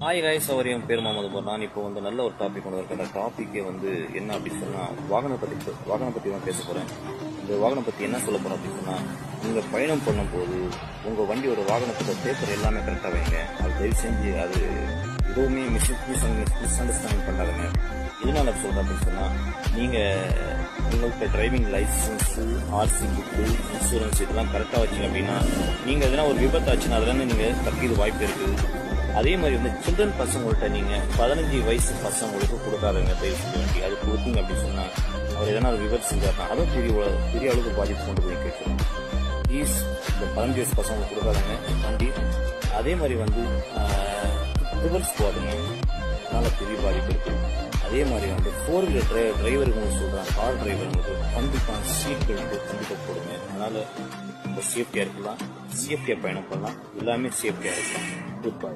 Hi guys, அவரையும் பேர் முகமது. நான் இப்போ நல்ல ஒரு டாபிக் கொண்டு வரேன். டாப்பிக்கே என்ன அப்படின்னு சொன்னால் வாகனம் பற்றி தான் பேச போகிறேன். இந்த வாகனம் பற்றி என்ன சொல்ல போகிறோம் அப்படின்னு சொன்னால், நீங்கள் பயணம் பண்ணும்போது உங்கள் வண்டியோட வாகனத்தோட பேப்பர் எல்லாமே கரெக்டாக வைங்க. அது தயவு செஞ்சு அது எதுவுமே மிஸ் அண்டர்ஸ்டாண்டிங் பண்ணாதுங்க. இதனால் அப்படி சொல்கிறேன் அப்படின்னு சொன்னால், உங்களுக்கு driving licence, RC book, insurance இதெல்லாம் கரெக்டாக வச்சிங்க அப்படின்னா, நீங்கள் எதனா ஒரு விபத்தாச்சுன்னா அதெல்லாம் நீங்கள் தப்பிது வாய்ப்பு இருக்குது. அதே மாதிரி சில்ட்ரன் பசங்கள்கிட்ட நீங்கள் 15 வயசு பசங்களுக்கு கொடுக்காதுங்க தயவு செஞ்ச வண்டி. அது கொடுத்தீங்க அப்படின்னு சொன்னால் அவர் எதனா ஒரு விபத்து செஞ்சார்னா அதுவும் பெரிய அளவுக்கு பாதிப்பு கொண்டு போய் கேட்கணும். ப்ளீஸ் இந்த 15 வயசு பசங்களுக்கு கொடுக்காதுங்க வண்டி. அதே மாதிரி ரிவர்ஸ் போகாதுங்க, அதனால் பெரிய பாதிப்பு இருக்குது. அதே மாதிரி 4 வீலர் டிரைவருக்கு சொல்கிறாங்க, கார் டிரைவருக்கு கண்டிப்பாக சீட் பெல்ட் கண்டிப்பாக போடுங்க. அதனால் ரொம்ப சேஃப்டியாக இருக்கலாம், சேஃப்டியாக பயணம் பண்ணலாம், எல்லாமே சேஃப்டியாக இருக்கலாம். Good bye.